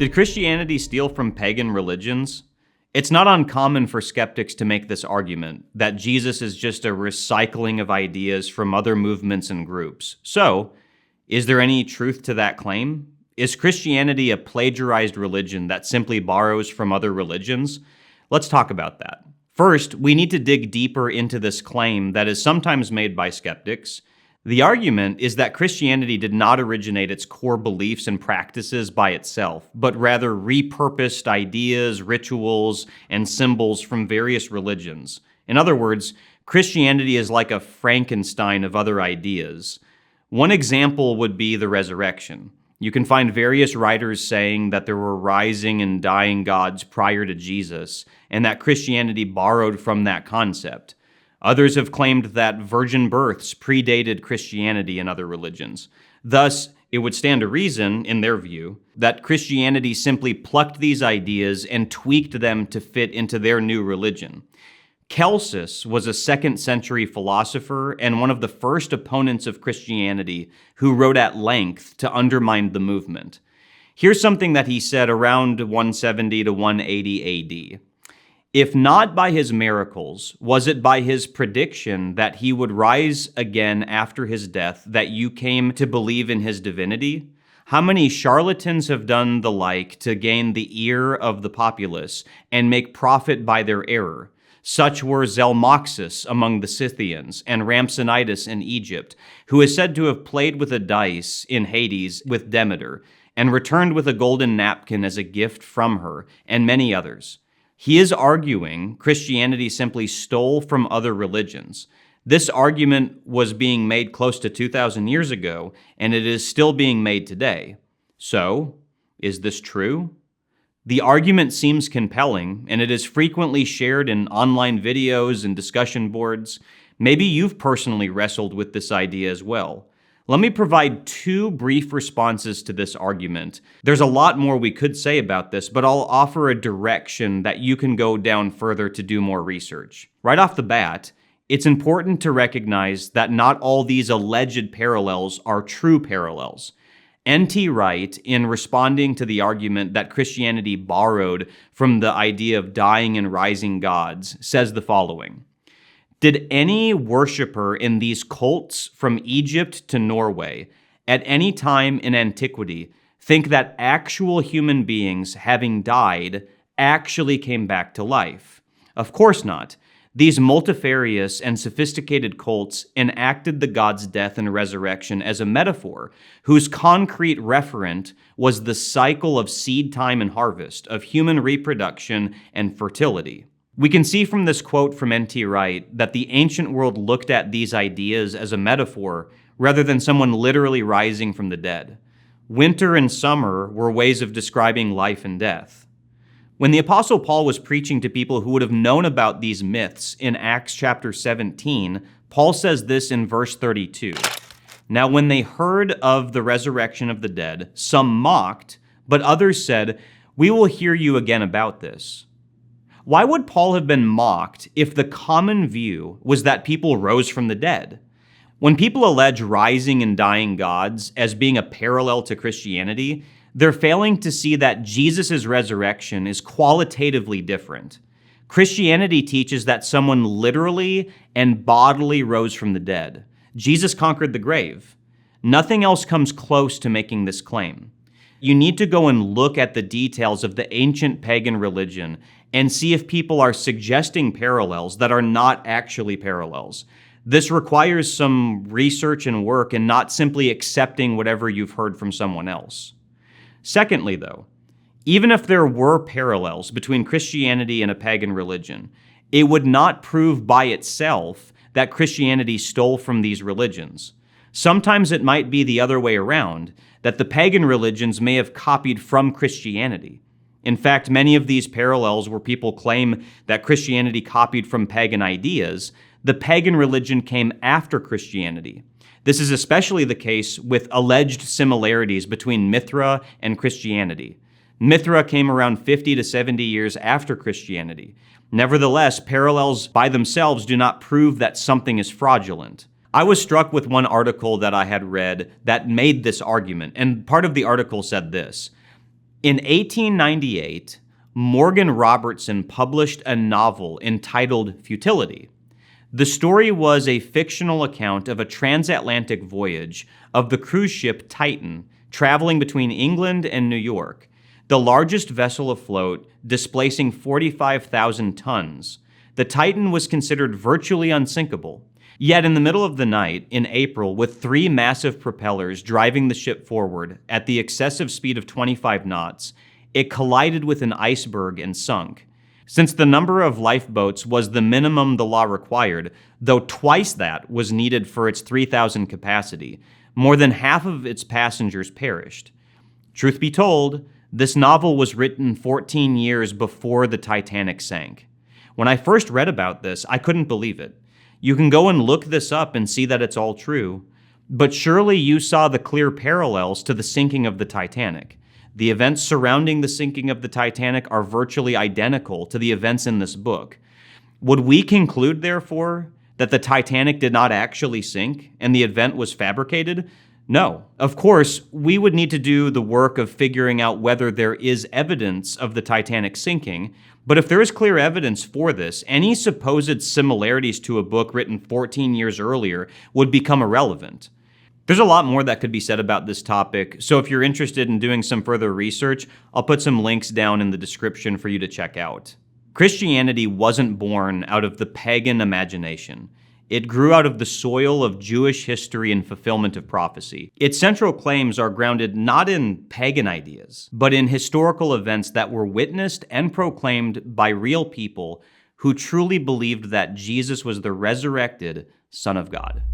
Did Christianity steal from pagan religions? It's not uncommon for skeptics to make this argument, that Jesus is just a recycling of ideas from other movements and groups. So, is there any truth to that claim? Is Christianity a plagiarized religion that simply borrows from other religions? Let's talk about that. First, we need to dig deeper into this claim that is sometimes made by skeptics. The argument is that Christianity did not originate its core beliefs and practices by itself, but rather repurposed ideas, rituals, and symbols from various religions. In other words, Christianity is like a Frankenstein of other ideas. One example would be the resurrection. You can find various writers saying that there were rising and dying gods prior to Jesus, and that Christianity borrowed from that concept. Others have claimed that virgin births predated Christianity and other religions. Thus, it would stand to reason, in their view, that Christianity simply plucked these ideas and tweaked them to fit into their new religion. Celsus was a 2nd century philosopher and one of the first opponents of Christianity who wrote at length to undermine the movement. Here's something that he said around 170 to 180 AD. If not by his miracles, was it by his prediction that he would rise again after his death that you came to believe in his divinity? How many charlatans have done the like to gain the ear of the populace and make profit by their error? Such were Zelmoxis among the Scythians and Rhampsinitus in Egypt, who is said to have played with a dice in Hades with Demeter and returned with a golden napkin as a gift from her, and many others. He is arguing Christianity simply stole from other religions. This argument was being made close to 2,000 years ago, and it is still being made today. So, is this true? The argument seems compelling, and it is frequently shared in online videos and discussion boards. Maybe you've personally wrestled with this idea as well. Let me provide 2 brief responses to this argument. There's a lot more we could say about this, but I'll offer a direction that you can go down further to do more research. Right off the bat, it's important to recognize that not all these alleged parallels are true parallels. N.T. Wright, in responding to the argument that Christianity borrowed from the idea of dying and rising gods, says the following. Did any worshiper in these cults from Egypt to Norway at any time in antiquity think that actual human beings, having died, actually came back to life? Of course not. These multifarious and sophisticated cults enacted the god's death and resurrection as a metaphor, whose concrete referent was the cycle of seed time and harvest, of human reproduction and fertility. We can see from this quote from N.T. Wright that the ancient world looked at these ideas as a metaphor rather than someone literally rising from the dead. Winter and summer were ways of describing life and death. When the Apostle Paul was preaching to people who would have known about these myths in Acts chapter 17, Paul says this in verse 32. Now when they heard of the resurrection of the dead, some mocked, but others said, "We will hear you again about this." Why would Paul have been mocked if the common view was that people rose from the dead? When people allege rising and dying gods as being a parallel to Christianity, they're failing to see that Jesus' resurrection is qualitatively different. Christianity teaches that someone literally and bodily rose from the dead. Jesus conquered the grave. Nothing else comes close to making this claim. You need to go and look at the details of the ancient pagan religion and see if people are suggesting parallels that are not actually parallels. This requires some research and work and not simply accepting whatever you've heard from someone else. Secondly, though, even if there were parallels between Christianity and a pagan religion, it would not prove by itself that Christianity stole from these religions. Sometimes it might be the other way around, that the pagan religions may have copied from Christianity. In fact, many of these parallels where people claim that Christianity copied from pagan ideas, the pagan religion came after Christianity. This is especially the case with alleged similarities between Mithra and Christianity. Mithra came around 50 to 70 years after Christianity. Nevertheless, parallels by themselves do not prove that something is fraudulent. I was struck with one article that I had read that made this argument, and part of the article said this. In 1898, Morgan Robertson published a novel entitled Futility. The story was a fictional account of a transatlantic voyage of the cruise ship Titan, traveling between England and New York, the largest vessel afloat, displacing 45,000 tons. The Titan was considered virtually unsinkable. Yet in the middle of the night, in April, with 3 massive propellers driving the ship forward at the excessive speed of 25 knots, it collided with an iceberg and sunk. Since the number of lifeboats was the minimum the law required, though twice that was needed for its 3,000 capacity, more than half of its passengers perished. Truth be told, this novel was written 14 years before the Titanic sank. When I first read about this, I couldn't believe it. You can go and look this up and see that it's all true, but surely you saw the clear parallels to the sinking of the Titanic. The events surrounding the sinking of the Titanic are virtually identical to the events in this book. Would we conclude, therefore, that the Titanic did not actually sink and the event was fabricated? No. Of course, we would need to do the work of figuring out whether there is evidence of the Titanic sinking, but if there is clear evidence for this, any supposed similarities to a book written 14 years earlier would become irrelevant. There's a lot more that could be said about this topic, so if you're interested in doing some further research, I'll put some links down in the description for you to check out. Christianity wasn't born out of the pagan imagination. It grew out of the soil of Jewish history and fulfillment of prophecy. Its central claims are grounded not in pagan ideas, but in historical events that were witnessed and proclaimed by real people who truly believed that Jesus was the resurrected Son of God.